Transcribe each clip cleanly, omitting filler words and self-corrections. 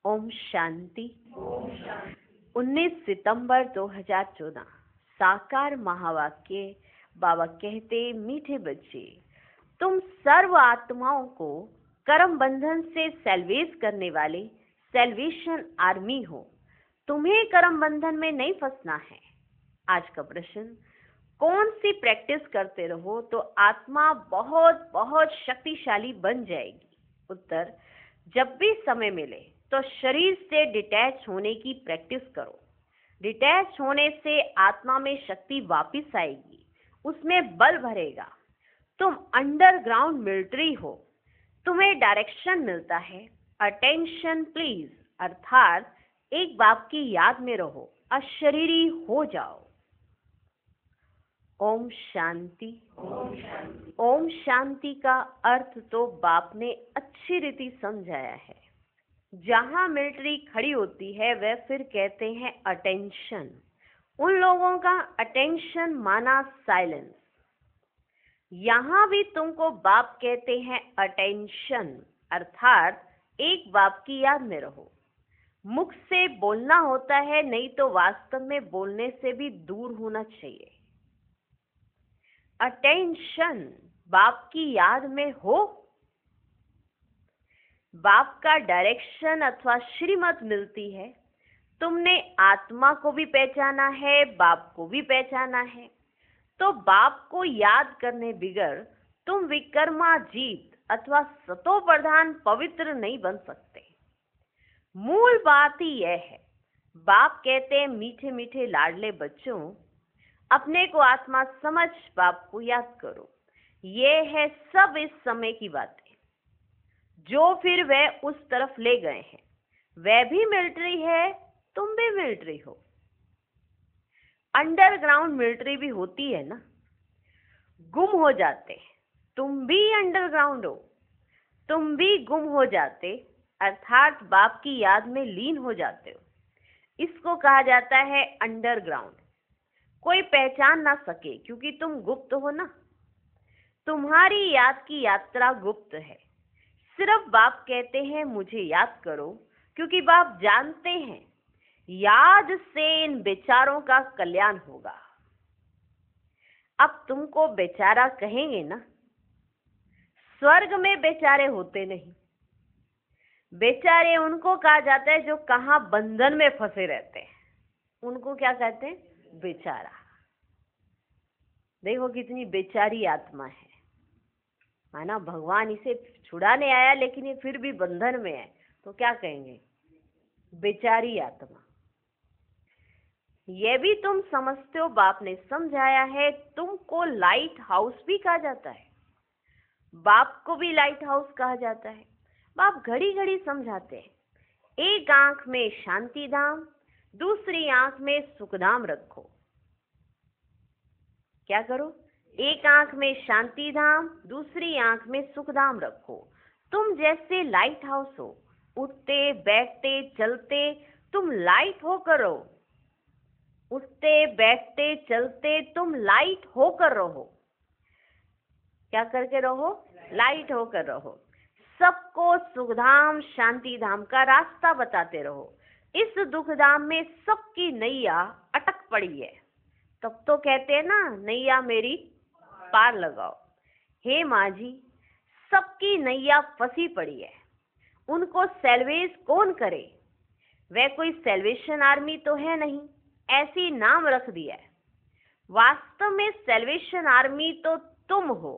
ओम शांति। 19 सितंबर 2014 साकार महावाक्य। बाबा कहते, मीठे बच्चे, तुम सर्व आत्माओं को कर्म बंधन से सेल्वेज करने वाले सेल्वेशन आर्मी हो। तुम्हें कर्म बंधन में नहीं फंसना है। आज का प्रश्न, कौन सी प्रैक्टिस करते रहो तो आत्मा बहुत बहुत शक्तिशाली बन जाएगी। उत्तर, जब भी समय मिले तो शरीर से डिटैच होने की प्रैक्टिस करो। डिटैच होने से आत्मा में शक्ति वापस आएगी, उसमें बल भरेगा। तुम अंडरग्राउंड मिलिट्री हो, तुम्हें डायरेक्शन मिलता है। अटेंशन प्लीज, अर्थात एक बाप की याद में रहो, अशरीरी हो जाओ। ओम शांति। ओम शांति का अर्थ तो बाप ने अच्छी रीति समझाया है। जहां मिलिट्री खड़ी होती है वह फिर कहते हैं अटेंशन। उन लोगों का अटेंशन माना साइलेंस। यहां भी तुमको बाप कहते हैं अटेंशन, अर्थात एक बाप की याद में रहो। मुख से बोलना होता है, नहीं तो वास्तव में बोलने से भी दूर होना चाहिए। अटेंशन, बाप की याद में हो। बाप का डायरेक्शन अथवा श्रीमत मिलती है। तुमने आत्मा को भी पहचाना है, बाप को भी पहचाना है, तो बाप को याद करने बिगर तुम विकर्माजीत अथवा सतो प्रधान पवित्र नहीं बन सकते। मूल बात ही यह है। बाप कहते हैं, मीठे मीठे लाडले बच्चों, अपने को आत्मा समझ बाप को याद करो। ये है सब इस समय की बातें जो फिर वह उस तरफ ले गए हैं। वह भी मिलिट्री है, तुम भी मिलिट्री हो। अंडरग्राउंड मिलिट्री भी होती है ना। गुम हो जाते, तुम भी अंडरग्राउंड हो। तुम भी गुम हो जाते, अर्थात बाप की याद में लीन हो जाते हो। इसको कहा जाता है अंडरग्राउंड। कोई पहचान ना सके क्योंकि तुम गुप्त हो ना। तुम्हारी याद की यात्रा गुप्त है। सिर्फ बाप कहते हैं मुझे याद करो, क्योंकि बाप जानते हैं याद से इन बेचारों का कल्याण होगा। अब तुमको बेचारा कहेंगे ना। स्वर्ग में बेचारे होते नहीं। बेचारे उनको कहा जाता है जो कहां बंधन में फंसे रहते हैं, उनको क्या कहते हैं? बेचारा। देखो कितनी बेचारी आत्मा है, माना भगवान इसे छुड़ाने आया लेकिन ये फिर भी बंधन में है, तो क्या कहेंगे? बेचारी आत्मा। ये भी तुम समझते हो, बाप ने समझाया है। तुमको लाइट हाउस भी कहा जाता है, बाप को भी लाइट हाउस कहा जाता है। बाप घड़ी घड़ी समझाते हैं। एक आंख में शांति धाम, दूसरी आंख में सुख धाम रखो। क्या करो? एक आंख में शांति धाम, दूसरी आंख में सुख धाम रखो। तुम जैसे लाइट हाउस हो, उठते बैठते चलते तुम लाइट होकर रहो। उठते बैठते चलते तुम लाइट होकर रहो। क्या करके रहो? लाइट होकर रहो। सबको सुखधाम शांति धाम का रास्ता बताते रहो। इस दुख धाम में सबकी नैया अटक पड़ी है, तब तो कहते हैं ना, नैया मेरी पार लगाओ। हे माँ जी, सबकी नैया फंसी पड़ी है, उनको सेल्वेज कौन करे? वह कोई सेल्वेशन आर्मी तो है नहीं, ऐसी नाम रख दिया है। वास्तव में सेल्वेशन आर्मी तो तुम हो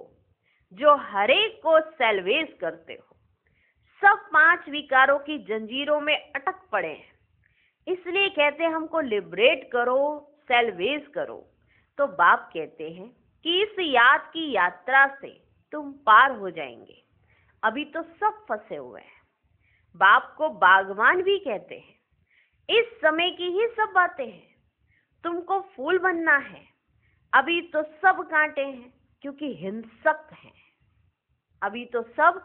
जो हरेक को सेल्वेज करते हो। सब 5 विकारों की जंजीरों में अटक पड़े हैं, इसलिए कहते हैं हमको लिबरेट करो, सेल्वेज करो। तो बाप कहते हैं कि इस याद की यात्रा से तुम पार हो जाएंगे। अभी तो सब फंसे हुए हैं। बाप को बागवान भी कहते हैं। इस समय की ही सब बातें हैं। तुमको फूल बनना है, अभी तो सब कांटे हैं क्योंकि हिंसक हैं। अभी तो सब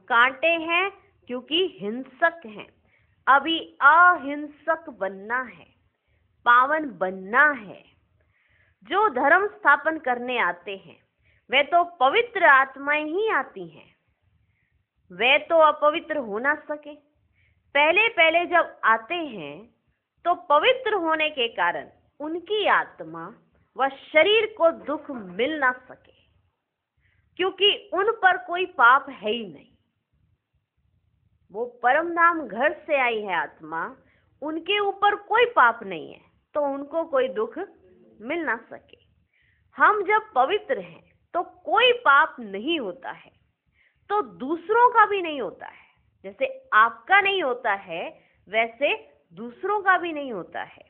कांटे हैं क्योंकि हिंसक हैं। अभी अहिंसक बनना है, पावन बनना है। जो धर्म स्थापन करने आते हैं वे तो पवित्र आत्माएं ही आती हैं। वे तो अपवित्र हो ना सके। पहले पहले जब आते हैं तो पवित्र होने के कारण उनकी आत्मा व शरीर को दुख मिल ना सके, क्योंकि उन पर कोई पाप है ही नहीं। वो परम धाम घर से आई है आत्मा, उनके ऊपर कोई पाप नहीं है, तो उनको कोई दुख मिल ना सके। हम जब पवित्र हैं तो कोई पाप नहीं होता है, तो दूसरों का भी नहीं होता है। जैसे आपका नहीं होता है वैसे दूसरों का भी नहीं होता है।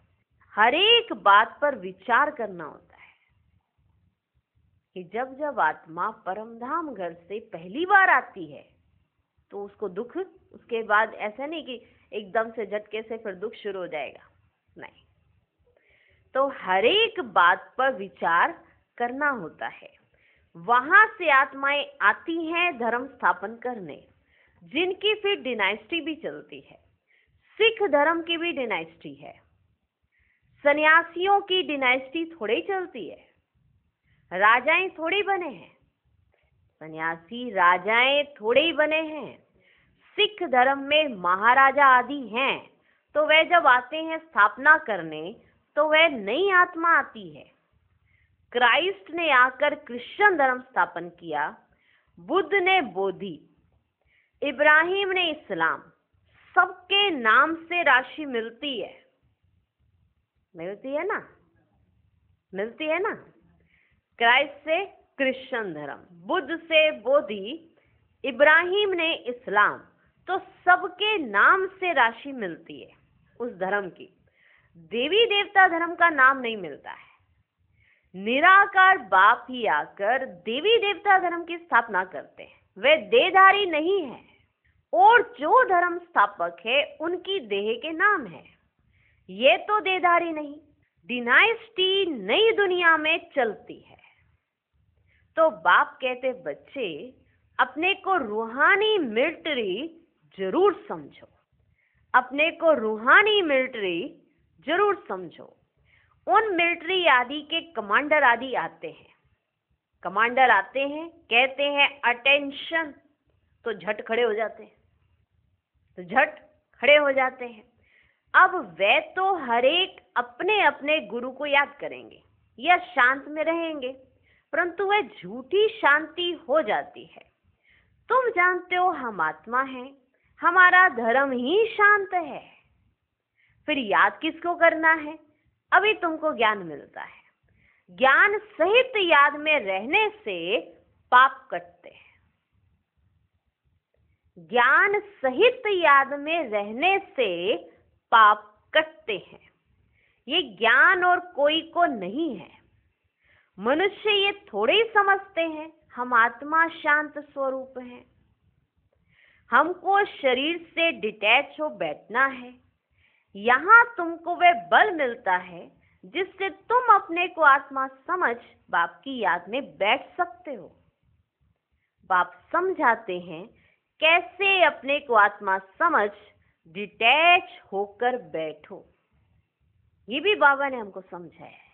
हर एक बात पर विचार करना होता है कि जब जब आत्मा परमधाम घर से पहली बार आती है तो उसको दुख, उसके बाद ऐसा नहीं कि एकदम से झटके से फिर दुख शुरू हो जाएगा, नहीं। तो हर एक बात पर विचार करना होता है। वहां से आत्माएं आती हैं धर्म स्थापन करने, जिनकी फिर डिनाइस्टी भी चलती है। सिख धर्म की भी डिनाइस्टी है, सन्यासियों की डिनाइस्टी थोड़ी चलती है, राजाएं थोड़ी बने हैं, सन्यासी राजाएं थोड़े ही बने हैं। सिख धर्म में महाराजा आदि हैं, तो वह जब आते हैं स्थापना करने तो वह नई आत्मा आती है। क्राइस्ट ने आकर क्रिश्चियन धर्म स्थापन किया, बुद्ध ने बोधि, इब्राहिम ने इस्लाम, सबके नाम से राशि मिलती है, मिलती है ना, मिलती है ना। क्राइस्ट से क्रिश्चियन धर्म, बुद्ध से बोधि, इब्राहिम ने इस्लाम, तो सबके नाम से राशि मिलती है उस धर्म की। देवी देवता धर्म का नाम नहीं मिलता है। निराकार बाप ही आकर देवी देवता धर्म की स्थापना करते हैं, वे देहधारी नहीं है। और जो धर्म स्थापक है उनकी देह के नाम है, ये तो देहधारी नहीं। डिनाइस्टी नई दुनिया में चलती है। तो बाप कहते बच्चे अपने को रूहानी मिलिट्री जरूर समझो, अपने को रूहानी मिलिट्री जरूर समझो। उन मिलिट्री आदि के कमांडर आदि आते हैं, कमांडर आते हैं, कहते हैं अटेंशन, तो झट खड़े हो जाते हैं, तो झट खड़े हो जाते हैं। अब वे तो हर एक अपने अपने गुरु को याद करेंगे या शांत में रहेंगे, परंतु वह झूठी शांति हो जाती है। तुम जानते हो हम आत्मा हैं, हमारा धर्म ही शांत है, फिर याद किसको करना है? अभी तुमको ज्ञान मिलता है, ज्ञान सहित याद में रहने से पाप कटते हैं। ज्ञान सहित याद में रहने से पाप कटते हैं। ये ज्ञान और कोई को नहीं है। मनुष्य ये थोड़े ही समझते हैं हम आत्मा शांत स्वरूप हैं, हमको शरीर से डिटैच हो बैठना है। यहाँ तुमको वह बल मिलता है जिससे तुम अपने को आत्मा समझ बाप की याद में बैठ सकते हो। बाप समझाते हैं कैसे अपने को आत्मा समझ डिटैच होकर बैठो। ये भी बाबा ने हमको समझाया है,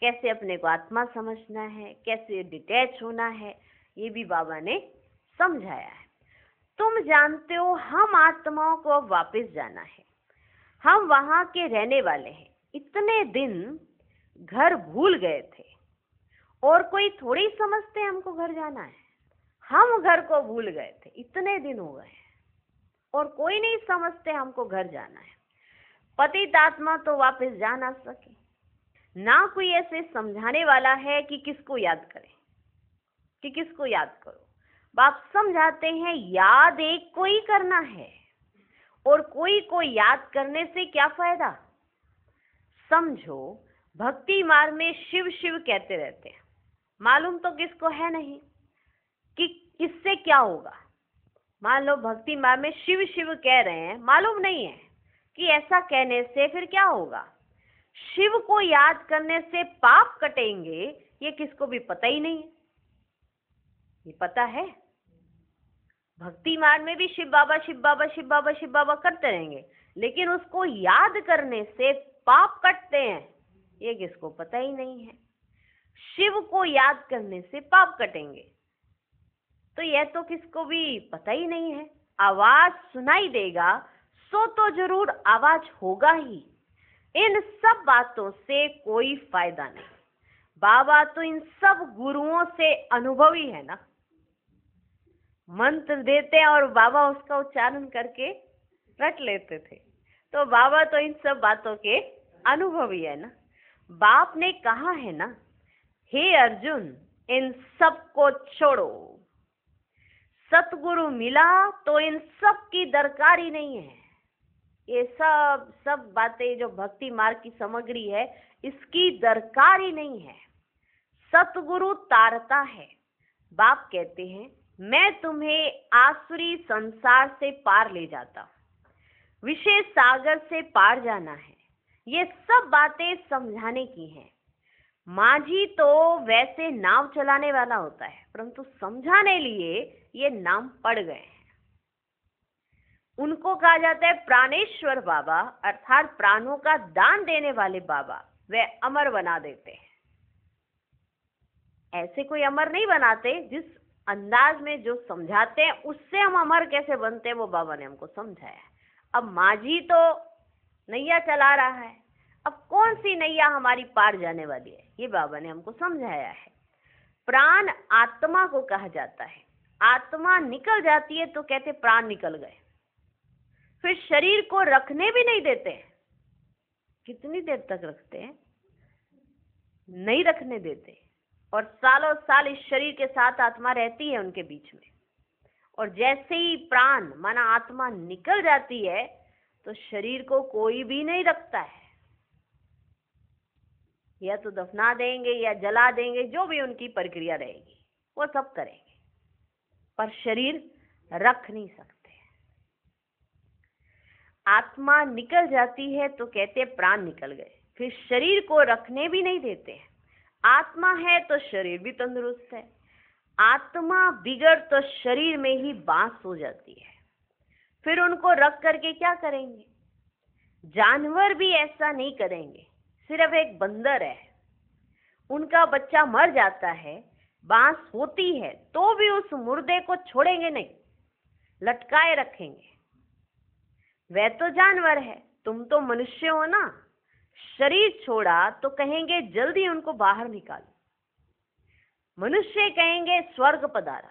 कैसे अपने को आत्मा समझना है, कैसे डिटैच होना है, ये भी बाबा ने समझाया है। तुम जानते हो हम आत्माओं को अब वापस जाना है, हम वहां के रहने वाले हैं। इतने दिन घर भूल गए थे और कोई थोड़ी समझते हमको घर जाना है। हम घर को भूल गए थे, इतने दिन हो गए और कोई नहीं समझते हमको घर जाना है। पतित आत्मा तो वापस जा ना सके, ना कोई ऐसे समझाने वाला है कि किसको याद करें, कि किसको याद करो। बाप समझाते हैं याद एक को ही करना है और कोई को याद करने से क्या फायदा। समझो भक्ति मार्ग में शिव शिव कहते रहते हैं, मालूम तो किसको है नहीं कि इससे क्या होगा। मान लो भक्ति मार्ग में शिव शिव कह रहे हैं, मालूम नहीं है कि ऐसा कहने से फिर क्या होगा। शिव को याद करने से पाप कटेंगे, ये किसको भी पता ही नहीं है। ये पता है भक्ति मार्ग में भी शिव बाबा शिव बाबा शिव बाबा शिव बाबा करते रहेंगे, लेकिन उसको याद करने से पाप कटते हैं, ये किसको पता ही नहीं है। शिव को याद करने से पाप कटेंगे, तो यह तो किसको भी पता ही नहीं है। आवाज सुनाई देगा, सो तो जरूर आवाज होगा ही। इन सब बातों से कोई फायदा नहीं। बाबा तो इन सब गुरुओं से अनुभवी है ना। मंत्र देते हैं और बाबा उसका उच्चारण करके रट लेते थे। तो बाबा तो इन सब बातों के अनुभवी है ना। बाप ने कहा है ना, हे अर्जुन इन सब को छोड़ो। सतगुरु मिला तो इन सब की दरकार ही नहीं है। ये सब बातें जो भक्ति मार्ग की सामग्री है, इसकी दरकार ही नहीं है। सतगुरु तारता है। बाप कहते हैं, मैं तुम्हें आसुरी संसार से पार ले जाता हूं। विषय सागर से पार जाना है। ये सब बातें समझाने की हैं। माझी तो वैसे नाव चलाने वाला होता है, परंतु समझाने लिए ये नाम पड़ गए हैं। उनको कहा जाता है प्राणेश्वर बाबा, अर्थात प्राणों का दान देने वाले बाबा। वे अमर बना देते हैं। ऐसे कोई अमर नहीं बनाते। जिस अंदाज में जो समझाते हैं उससे हम अमर कैसे बनते हैं, वो बाबा ने हमको समझाया है। अब माझी तो नैया चला रहा है, अब कौन सी नैया हमारी पार जाने वाली है, ये बाबा ने हमको समझाया है। प्राण आत्मा को कहा जाता है। आत्मा निकल जाती है तो कहते प्राण निकल गए। फिर शरीर को रखने भी नहीं देते हैं। कितनी देर तक रखते हैं? नहीं रखने देते। और सालों साल इस शरीर के साथ आत्मा रहती है उनके बीच में। और जैसे ही प्राण माना आत्मा निकल जाती है तो शरीर को कोई भी नहीं रखता है। या तो दफना देंगे या जला देंगे, जो भी उनकी प्रक्रिया रहेगी वो सब करेंगे, पर शरीर रख नहीं सकते। आत्मा निकल जाती है तो कहते प्राण निकल गए। फिर शरीर को रखने भी नहीं देते हैं। आत्मा है तो शरीर भी तंदुरुस्त है। आत्मा बिगड़ तो शरीर में ही बांस हो जाती है। फिर उनको रख करके क्या करेंगे? जानवर भी ऐसा नहीं करेंगे। सिर्फ एक बंदर है, उनका बच्चा मर जाता है, बांस होती है तो भी उस मुर्दे को छोड़ेंगे नहीं, लटकाए रखेंगे। वह तो जानवर है, तुम तो मनुष्य हो ना। शरीर छोड़ा तो कहेंगे जल्दी उनको बाहर निकालो। मनुष्य कहेंगे स्वर्ग पधारा।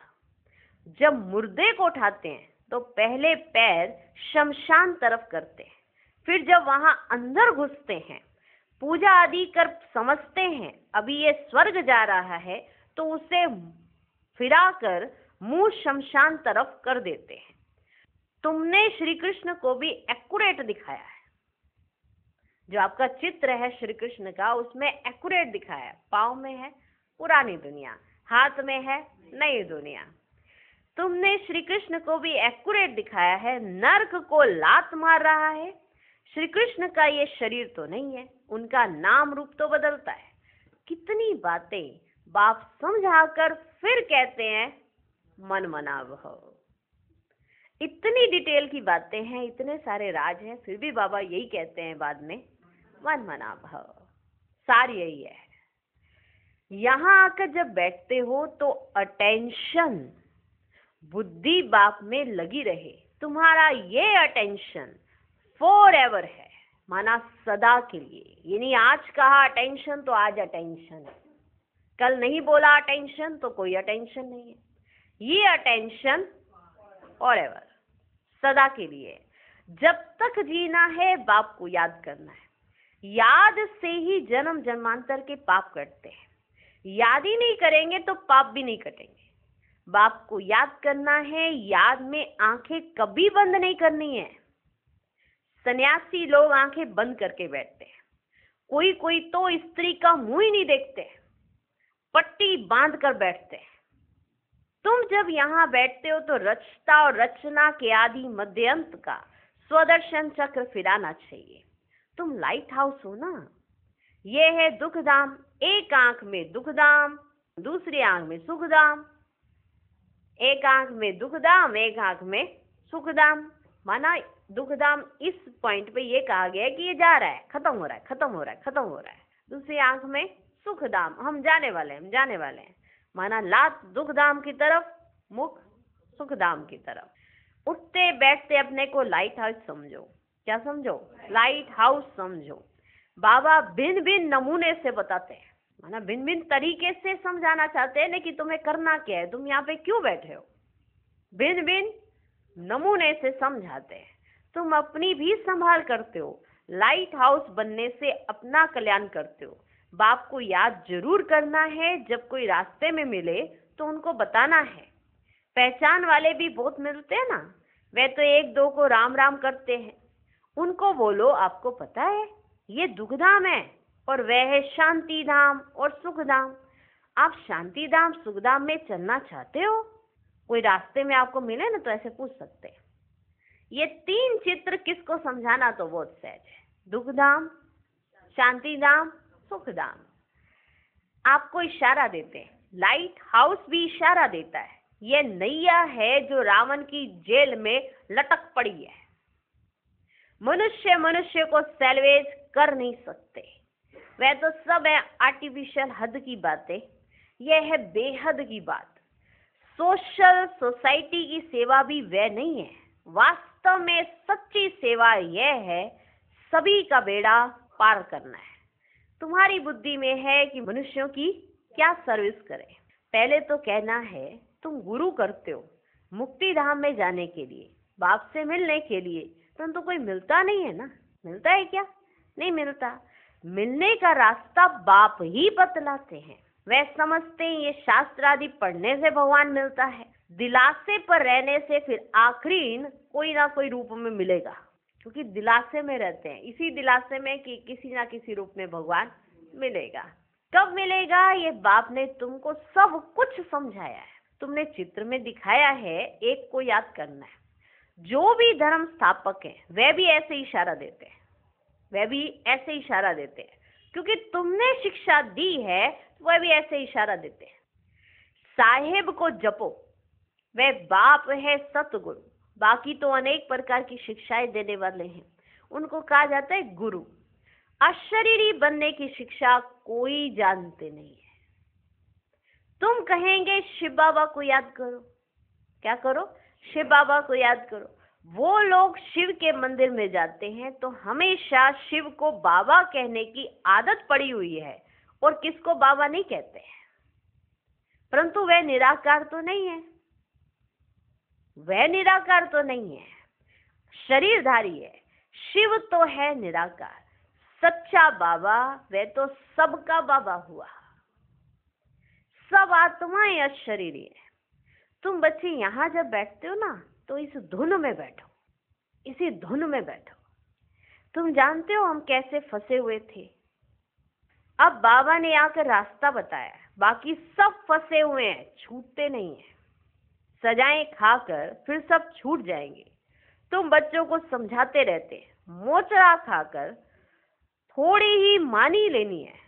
जब मुर्दे को उठाते हैं तो पहले पैर शमशान तरफ करते हैं। फिर जब वहां अंदर घुसते हैं, पूजा आदि कर समझते हैं अभी ये स्वर्ग जा रहा है, तो उसे फिराकर मुंह शमशान तरफ कर देते हैं। तुमने श्री कृष्ण को भी एक्यूरेट दिखाया है। जो आपका चित्र है श्री कृष्ण का, उसमें एक्यूरेट दिखाया है। पाँव में है पुरानी दुनिया, हाथ में है नई दुनिया। तुमने श्री कृष्ण को भी एक्यूरेट दिखाया है। नर्क को लात मार रहा है। श्री कृष्ण का ये शरीर तो नहीं है, उनका नाम रूप तो बदलता है। कितनी बातें बाप समझाकर फिर कहते हैं मन मना भव। इतनी डिटेल की बातें हैं, इतने सारे राज हैं, फिर भी बाबा यही कहते हैं बाद में मन मना भव। सार यही है। यहां आकर जब बैठते हो तो अटेंशन बुद्धि बाप में लगी रहे। तुम्हारा ये अटेंशन फॉर एवर है, माना सदा के लिए। यानी आज कहा अटेंशन तो आज अटेंशन है, कल नहीं बोला अटेंशन तो कोई अटेंशन नहीं है। ये अटेंशन फॉर एवर, सदा के लिए। जब तक जीना है बाप को याद करना है। याद से ही जन्म जन्मांतर के पाप कटते हैं। याद ही नहीं करेंगे तो पाप भी नहीं कटेंगे। बाप को याद करना है। याद में आंखें कभी बंद नहीं करनी है। सन्यासी लोग आंखें बंद करके बैठते हैं। कोई कोई तो स्त्री का मुंह ही नहीं देखते, पट्टी बांध कर बैठते हैं। तुम जब यहाँ बैठते हो तो रचता और रचना के आदि मध्यंत का स्वदर्शन चक्र फिराना चाहिए। तुम लाइट हाउस हो ना। ये है दुखधाम। एक आंख में दुखधाम, दूसरी आंख में सुखधाम। एक आंख में दुखधाम, एक आंख में सुखधाम। माना दुखधाम इस पॉइंट पे ये कहा गया है कि ये जा रहा है, खत्म हो रहा है, खत्म हो रहा है, खत्म हो रहा है। दूसरी आंख में सुखधाम, हम जाने वाले हैं, हम जाने वाले हैं। माना लात दुखधाम की तरफ, मुख सुखधाम की तरफ। उठते बैठते अपने को लाइट हाउस समझो। क्या समझो? लाइट हाउस समझो। बाबा भिन्न भिन्न नमूने से बताते हैं, माना भिन्न भिन्न तरीके से समझाना चाहते हैं ना कि तुम्हें करना क्या है, तुम यहाँ पे क्यों बैठे हो। भिन्न भिन्न नमूने से समझाते हैं। तुम अपनी भी संभाल करते हो, लाइट हाउस बनने से अपना कल्याण करते हो। बाप को याद जरूर करना है, जब कोई रास्ते में मिले तो उनको बताना है। पहचान वाले भी बहुत मिलते हैं ना, वे तो एक दो को राम राम करते हैं, उनको बोलो आपको पता है ये दुखधाम है और वह है शांति धाम और सुख धाम। आप शांति धाम सुख धाम में चलना चाहते हो? कोई रास्ते में आपको मिले ना तो ऐसे पूछ सकते हैं। ये तीन चित्र किसको समझाना तो बहुत सहज है, दुख धाम, शांति धाम, सुख धाम। आपको इशारा देते हैं, लाइट हाउस भी इशारा देता है। ये नैया है जो रावण की जेल में लटक पड़ी है। मनुष्य मनुष्य को सैल्वेज कर नहीं सकते, वह तो सब है आर्टिफिशियल हद की बातें। यह है बेहद की बात। सोशल सोसाइटी की सेवा भी वह नहीं है, वास्तव में सच्ची सेवा यह है सभी का बेड़ा पार करना है। तुम्हारी बुद्धि में है कि मनुष्यों की क्या सर्विस करें। पहले तो कहना है तुम गुरु करते हो मुक्ति धाम में जाने के लिए, बाप से मिलने के लिए, परंतु कोई मिलता नहीं है ना। मिलता है क्या? नहीं मिलता। मिलने का रास्ता बाप ही बतलाते हैं। वह समझते हैं ये शास्त्र आदि पढ़ने से भगवान मिलता है, दिलासे पर रहने से फिर आखिरी कोई ना कोई रूप में मिलेगा, क्योंकि दिलासे में रहते हैं, इसी दिलासे में कि किसी ना किसी रूप में भगवान मिलेगा। कब मिलेगा ये बाप ने तुमको सब कुछ समझाया है, तुमने चित्र में दिखाया है। एक को याद करना है, जो भी धर्म स्थापक है वह भी ऐसे इशारा देते हैं, वह भी ऐसे इशारा देते हैं, क्योंकि तुमने शिक्षा दी है वह भी ऐसे इशारा देते हैं। साहेब को जपो, वह बाप है सतगुरु। बाकी तो अनेक प्रकार की शिक्षाएं देने वाले हैं, उनको कहा जाता है गुरु। अशरीरी बनने की शिक्षा कोई जानते नहीं है। तुम कहेंगे शिव बाबा को याद करो, क्या करो? शिव बाबा को याद करो। वो लोग शिव के मंदिर में जाते हैं तो हमेशा शिव को बाबा कहने की आदत पड़ी हुई है, और किसको बाबा नहीं कहते हैं। परंतु वह निराकार तो नहीं है, वह निराकार तो नहीं है, शरीरधारी है। शिव तो है निराकार, सच्चा बाबा वह तो सबका बाबा हुआ। सब आत्माएं अशरीरी है। तुम बच्चे यहाँ जब बैठते हो ना तो इस धुन में बैठो, इसी धुन में बैठो। तुम जानते हो हम कैसे फंसे हुए थे, अब बाबा ने आकर रास्ता बताया। बाकी सब फंसे हुए हैं, छूटते नहीं है। सजाएं खाकर फिर सब छूट जाएंगे। तुम बच्चों को समझाते रहते, मोचरा खाकर थोड़ी ही मानी लेनी है।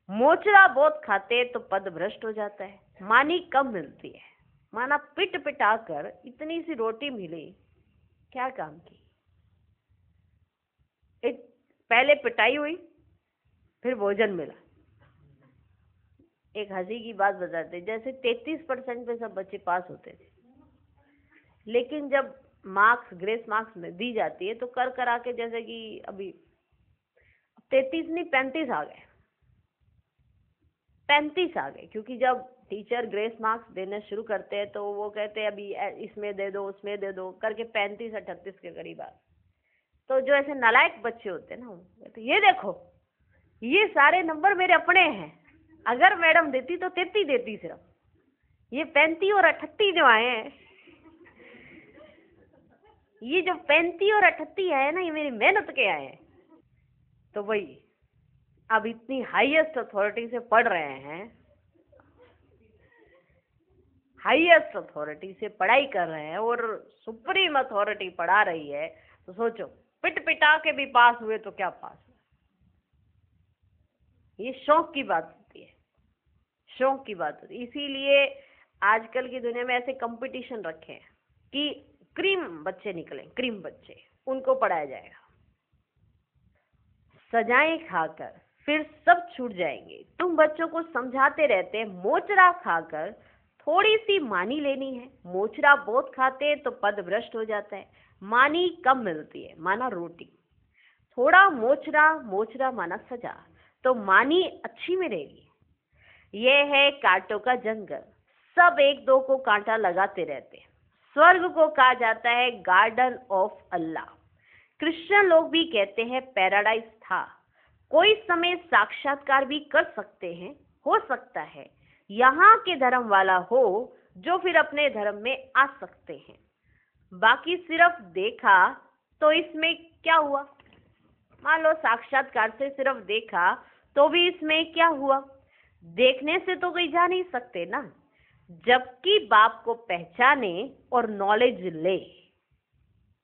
मोचरा बहुत खाते तो पद भ्रष्ट हो जाता है, मानी कम मिलती है। माना पिट पिटाकर इतनी सी रोटी मिली, क्या काम की? एक पहले पिटाई हुई फिर भोजन मिला। एक हंसी की बात बताते, जैसे 33% पे सब बच्चे पास होते थे, लेकिन जब मार्क्स ग्रेस मार्क्स में दी जाती है तो कर कर आके जैसे कि अभी 33 नहीं 35 आ गए, 35 आ गए। क्योंकि जब टीचर ग्रेस मार्क्स देना शुरू करते हैं तो वो कहते हैं अभी इसमें दे दो उसमें दे दो करके 35-38 के करीब आ। तो जो ऐसे नालायक बच्चे होते हैं ना, तो ये देखो ये सारे नंबर मेरे अपने हैं, अगर मैडम देती तो 33 देती, सिर्फ ये 35 और 38 जो आए हैं, ये जो 35 और 38 आए ना, ये मेरी मेहनत के आए हैं। तो वही अब इतनी हाईएस्ट अथॉरिटी से पढ़ रहे हैं, हाईएस्ट अथॉरिटी से पढ़ाई कर रहे हैं और सुप्रीम अथॉरिटी पढ़ा रही है, तो सोचो पिट पिटा के भी पास हुए तो क्या पास हुए। ये शौक की बात होती है, शौक की बात होती है। इसीलिए आजकल की दुनिया में ऐसे कंपटीशन रखे हैं कि क्रीम बच्चे निकले, क्रीम बच्चे, उनको पढ़ाया जाएगा। सजाएं खाकर फिर सब छूट जाएंगे। तुम बच्चों को समझाते रहते, मोचरा खाकर थोड़ी सी मानी लेनी है। मोचरा बहुत खाते हैं तो पद भ्रष्ट हो जाता है। मानी कम मिलती है, माना रोटी। थोड़ा मोचरा, मोचरा माना सजा, तो मानी अच्छी मिलेगी। यह है कांटों का जंगल, सब एक दो को कांटा लगाते रहते हैं। स्वर्ग को कहा जाता है गार्डन ऑफ अल्लाह। क्रिश्चियन लोग भी कहते हैं पैराडाइज था। कोई समय साक्षात्कार भी कर सकते हैं, हो सकता है यहाँ के धर्म वाला हो जो फिर अपने धर्म में आ सकते हैं। बाकी सिर्फ देखा तो इसमें क्या हुआ? मान लो साक्षात्कार से सिर्फ देखा तो भी इसमें क्या हुआ? देखने से तो कोई जा नहीं सकते ना। जबकि बाप को पहचाने और नॉलेज ले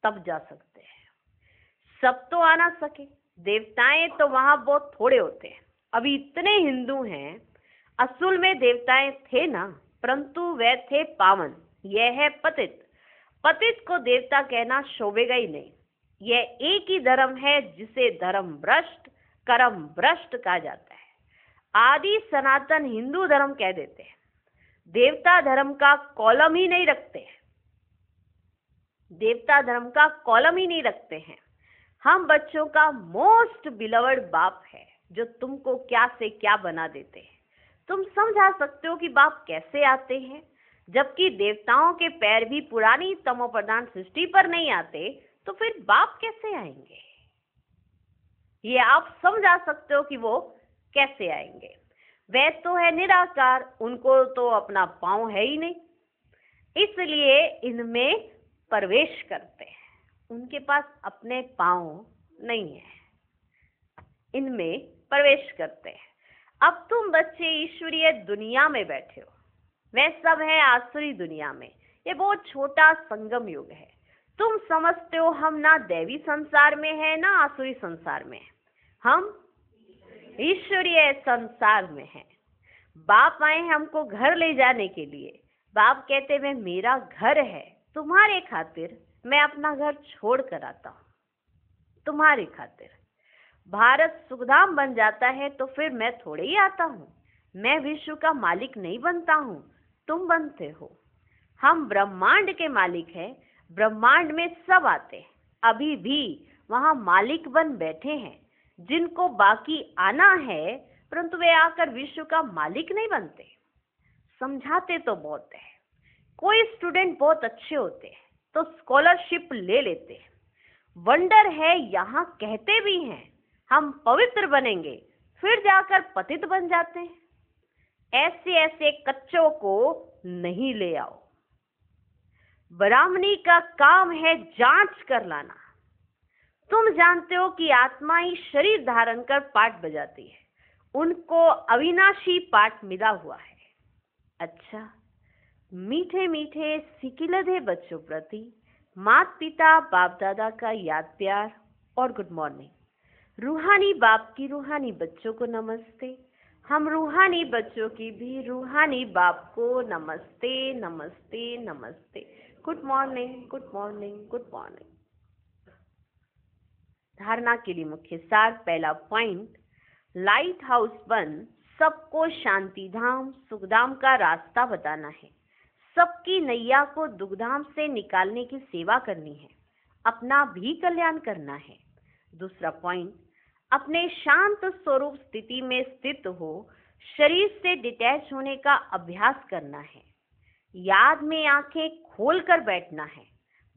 तब जा सकते हैं। सब तो आ ना सके, देवताएं तो वहां बहुत थोड़े होते हैं। अभी इतने हिंदू हैं, असल में देवताएं थे ना, परंतु वे थे पावन। यह है पतित। पतित को देवता कहना शोभेगा ही नहीं। यह एक ही धर्म है जिसे धर्म भ्रष्ट, कर्म भ्रष्ट कहा जाता है। आदि सनातन हिंदू धर्म कह देते हैं। देवता धर्म का कॉलम ही नहीं रखते। देवता धर्म का कॉलम ही नहीं रखते हैं। हम बच्चों का मोस्ट बिलवर्ड बाप है जो तुमको क्या से क्या बना देते हैं। तुम समझा सकते हो कि बाप कैसे आते हैं, जबकि देवताओं के पैर भी पुरानी तमोप्रधान सृष्टि पर नहीं आते, तो फिर बाप कैसे आएंगे? ये आप समझा सकते हो कि वो कैसे आएंगे। वे तो है निराकार, उनको तो अपना पांव है ही नहीं, इसलिए इनमें प्रवेश करते हैं। उनके पास अपने पांव नहीं है, इनमें प्रवेश करते हैं। अब तुम बच्चे ईश्वरीय दुनिया में बैठे हो, वे सब है आसुरी दुनिया में। ये बहुत छोटा संगम युग है। तुम समझते हो हम ना दैवी संसार में है ना आसुरी संसार में है, हम ईश्वरीय संसार में है। बाप आए हमको घर ले जाने के लिए। बाप कहते वे मेरा घर है, तुम्हारे खातिर मैं अपना घर छोड़ कर आता हूँ, तुम्हारी खातिर। भारत सुखधाम बन जाता है तो फिर मैं थोड़े ही आता हूँ। मैं विश्व का मालिक नहीं बनता हूँ, तुम बनते हो। हम ब्रह्मांड के मालिक हैं। ब्रह्मांड में सब आते हैं, अभी भी वहां मालिक बन बैठे हैं, जिनको बाकी आना है, परंतु वे आकर विश्व का मालिक नहीं बनते। समझाते तो बहुत है। कोई स्टूडेंट बहुत अच्छे होते हैं तो स्कॉलरशिप ले लेते हैं। वंडर है, यहाँ कहते भी हैं हम पवित्र बनेंगे, फिर जाकर पतित बन जाते हैं। ऐसे ऐसे कच्चों को नहीं ले आओ। ब्राह्मणी का काम है जांच कर लाना। तुम जानते हो कि आत्मा ही शरीर धारण कर पाठ बजाती है, उनको अविनाशी पाठ मिला हुआ है। अच्छा, मीठे मीठे सिकिलधे बच्चों प्रति माता पिता बाप दादा का याद प्यार और गुड मॉर्निंग। रूहानी बाप की रूहानी बच्चों को नमस्ते। हम रूहानी बच्चों की भी रूहानी बाप को नमस्ते नमस्ते नमस्ते। Good morning good morning good morning. धारणा के लिए मुख्य सार। पहला पॉइंट, लाइट हाउस बन सबको शांति धाम सुखधाम का रास्ता बताना है। सबकी नैया को दुखधाम से निकालने की सेवा करनी है, अपना भी कल्याण करना है। दूसरा पॉइंट, अपने शांत स्वरूप स्थिति में स्थित हो शरीर से डिटैच होने का अभ्यास करना है। याद में आंखें खोलकर बैठना है।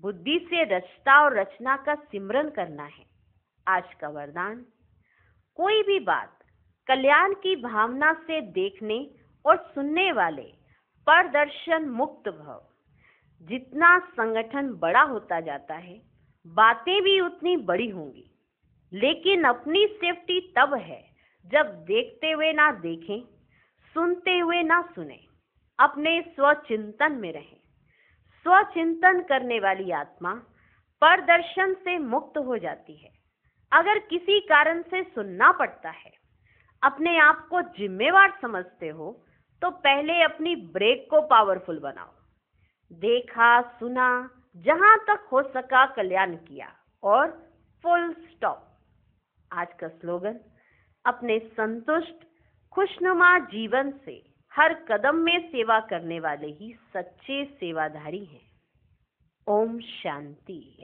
बुद्धि से रचता और रचना का सिमरन करना है। आज का वरदान, कोई भी बात कल्याण की भावना से देखने और सुनने वाले परदर्शन मुक्त भव। जितना संगठन बड़ा होता जाता है, बातें भी उतनी बड़ी होंगी, लेकिन अपनी सेफ्टी तब है जब देखते हुए ना देखें, सुनते हुए ना सुने, अपने स्वचिंतन में रहें। स्वचिंतन करने वाली आत्मा परदर्शन से मुक्त हो जाती है। अगर किसी कारण से सुनना पड़ता है, अपने आप को जिम्मेवार समझते हो, तो पहले अपनी ब्रेक को पावरफुल बनाओ। देखा सुना, जहां तक हो सका कल्याण किया और फुल स्टॉप। आज का स्लोगन, अपने संतुष्ट खुशनुमा जीवन से हर कदम में सेवा करने वाले ही सच्चे सेवाधारी हैं। ओम शांति।